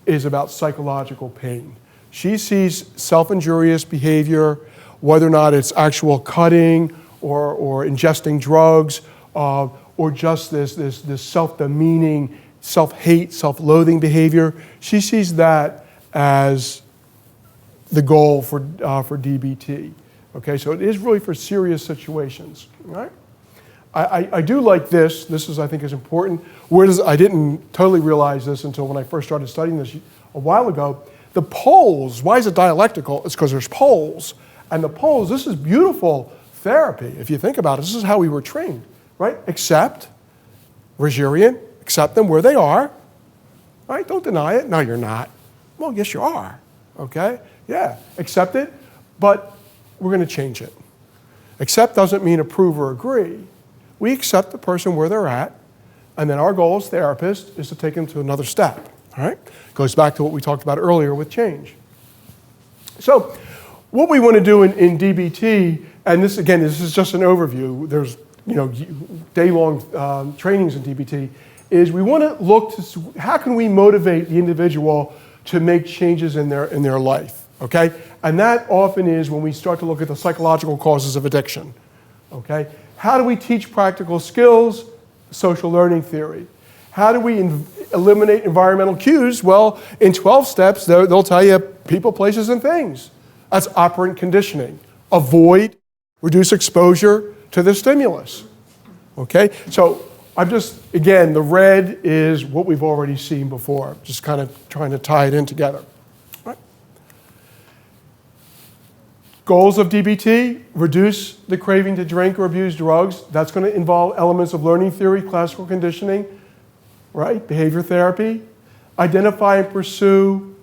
is about psychological pain. She sees self-injurious behavior, whether or not it's actual cutting or ingesting drugs, or just this self-demeaning, self-hate, self-loathing behavior. She sees that as the goal for DBT. Okay, so it is really for serious situations. All right? I do like this. This I think is important. I didn't totally realize this until when I first started studying this a while ago. The poles, why is it dialectical? It's because there's poles. And the poles, this is beautiful therapy. If you think about it, this is how we were trained, right? Accept, Rogerian, accept them where they are. Right? Don't deny it. No, you're not. Well, yes, you are. Okay? Yeah, accept it, but we're going to change it. Accept doesn't mean approve or agree. We accept the person where they're at, and then our goal as therapists is to take them to another step. All right? Goes back to what we talked about earlier with change. So, what we want to do in DBT, and this is just an overview. There's day-long trainings in DBT. Is we want to look to how can we motivate the individual to make changes in their life. Okay, and that often is when we start to look at the psychological causes of addiction. Okay. How do we teach practical skills? Social learning theory. How do we eliminate environmental cues? Well, in 12 steps, they'll tell you people, places, and things. That's operant conditioning. Avoid, reduce exposure to the stimulus. Okay? So I'm just, again, the red is what we've already seen before, just kind of trying to tie it in together. All right. Goals of DBT, reduce the craving to drink or abuse drugs. That's going to involve elements of learning theory, classical conditioning, right? Behavior therapy. Identify and pursue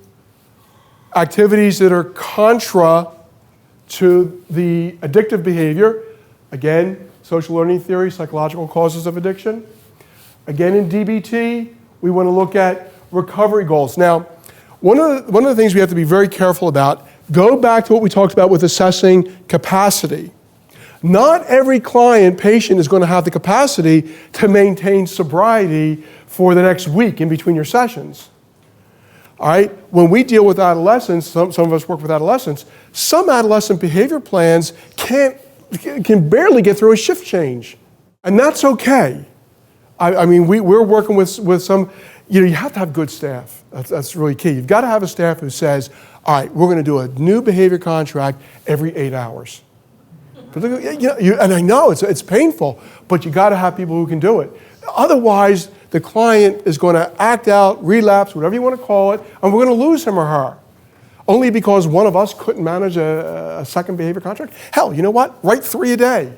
activities that are contra to the addictive behavior. Again, social learning theory, psychological causes of addiction. Again, in DBT, we want to look at recovery goals. Now, one of the things we have to be very careful about, go back to what we talked about with assessing capacity. Not every patient is going to have the capacity to maintain sobriety for the next week in between your sessions. All right? When we deal with adolescents, some of us work with adolescents, some adolescent behavior plans can barely get through a shift change. And that's okay. I mean, we're working with some, you have to have good staff. That's really key. You've got to have a staff who says, all right, we're going to do a new behavior contract every 8 hours. And I know it's painful, but you got to have people who can do it. Otherwise, the client is going to act out, relapse, whatever you want to call it, and we're going to lose him or her. Only because one of us couldn't manage a second behavior contract. Hell, you know what? Write 3 a day,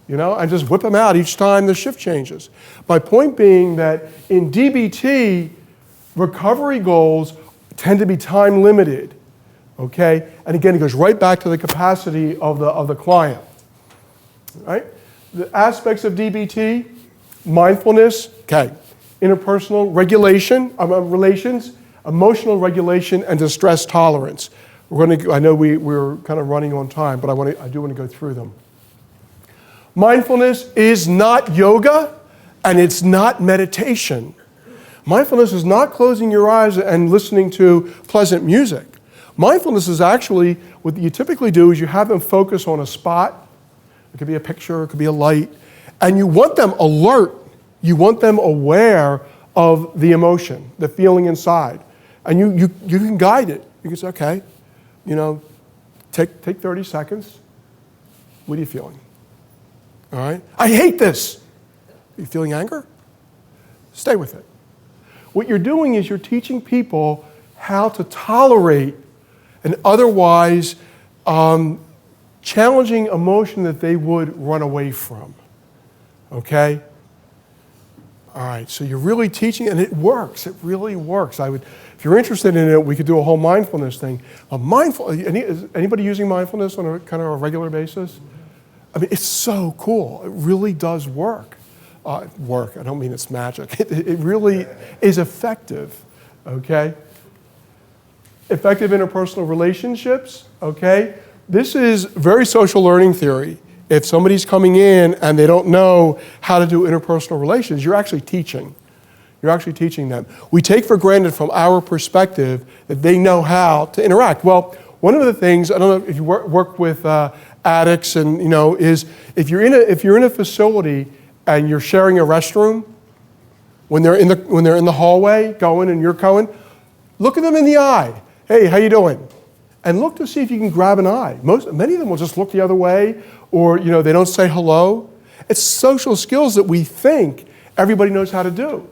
and just whip them out each time the shift changes. My point being that in DBT, recovery goals tend to be time limited. Okay, and again, it goes right back to the capacity of the client. Right? The aspects of DBT, mindfulness, okay, interpersonal regulation, relations, emotional regulation, and distress tolerance. I know we're kind of running on time, but I do want to go through them. Mindfulness is not yoga, and it's not meditation. Mindfulness is not closing your eyes and listening to pleasant music. Mindfulness is actually, what you typically do is you have them focus on a spot. It could be a picture, it could be a light, and you want them alert. You want them aware of the emotion, the feeling inside. And you can guide it. You can say, okay, take 30 seconds. What are you feeling? All right? I hate this. Are you feeling anger? Stay with it. What you're doing is you're teaching people how to tolerate an otherwise challenging emotion that they would run away from. Okay? All right, so you're really teaching, and it works. It really works. If you're interested in it, we could do a whole mindfulness thing. Is anybody using mindfulness on a kind of a regular basis? I mean, it's so cool. It really does work. I don't mean it's magic. It really is effective, okay? Effective interpersonal relationships, okay? This is very social learning theory. If somebody's coming in and they don't know how to do interpersonal relations, you're actually teaching. You're actually teaching them. We take for granted from our perspective that they know how to interact. Well, one of the things, I don't know if you work with addicts, and is if you're in a facility and you're sharing a restroom, when they're in the hallway going and you're going, look at them in the eye. Hey, how you doing? And look to see if you can grab an eye. Many of them will just look the other way, or they don't say hello. It's social skills that we think everybody knows how to do.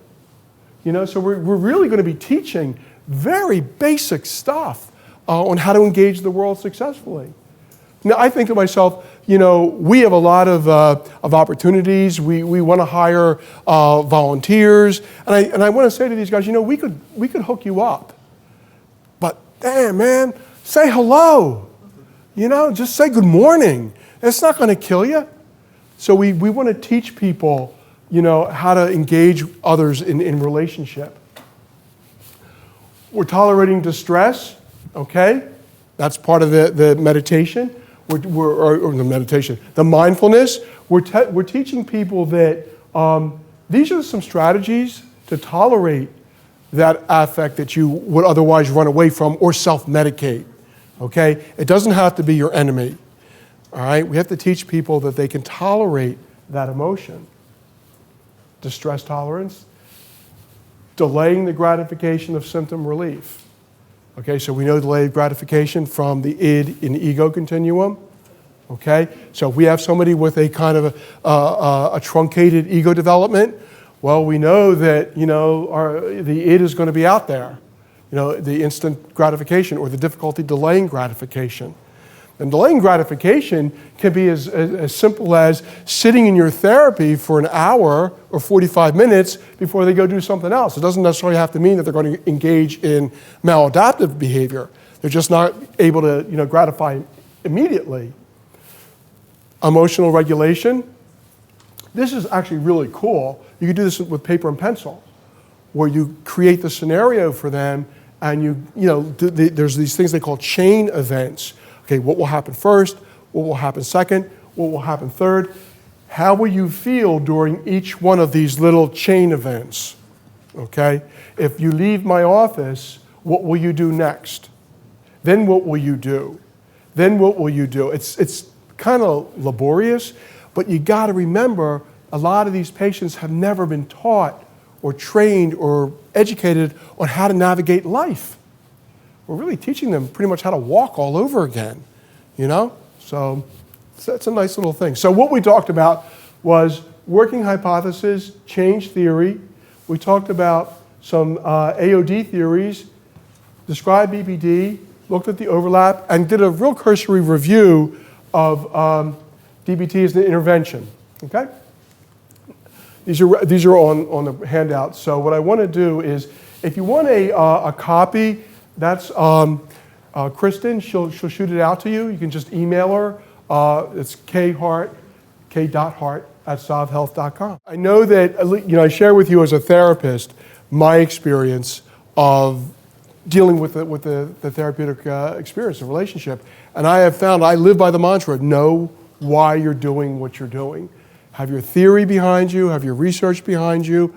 So we're really going to be teaching very basic stuff on how to engage the world successfully. Now, I think to myself, we have a lot of opportunities. We want to hire volunteers, and I want to say to these guys, we could hook you up, but damn, man, say hello. Just say good morning. It's not going to kill you. So we want to teach people, how to engage others in relationship. We're tolerating distress, okay? That's part of the meditation. The mindfulness. We're teaching people that these are some strategies to tolerate that affect that you would otherwise run away from or self-medicate, okay? It doesn't have to be your enemy, all right? We have to teach people that they can tolerate that emotion. Distress tolerance, delaying the gratification of symptom relief. Okay, so we know delayed gratification from the id and ego continuum. Okay? So if we have somebody with a kind of a truncated ego development, well, we know that, the id is going to be out there. The instant gratification or the difficulty delaying gratification. And delaying gratification can be as simple as sitting in your therapy for an hour or 45 minutes before they go do something else. It doesn't necessarily have to mean that they're going to engage in maladaptive behavior. They're just not able to, gratify immediately. Emotional regulation. This is actually really cool. You can do this with paper and pencil, where you create the scenario for them, and there's these things they call chain events. Okay, what will happen first? What will happen second? What will happen third? How will you feel during each one of these little chain events? Okay, if you leave my office, what will you do next? Then what will you do? Then what will you do? It's kind of laborious, but you got to remember a lot of these patients have never been taught or trained or educated on how to navigate life. We're really teaching them pretty much how to walk all over again, So that's a nice little thing. So what we talked about was working hypothesis, change theory. We talked about some AOD theories, described BPD, looked at the overlap, and did a real cursory review of DBT as an intervention. Okay? These are on the handout. So what I want to do is, if you want a copy, that's Kristen. She'll shoot it out to you. You can just email her. It's k.hart@solvehealth.com. I know that I share with you as a therapist my experience of dealing with the therapeutic experience and relationship, and I have found I live by the mantra: know why you're doing what you're doing. Have your theory behind you. Have your research behind you.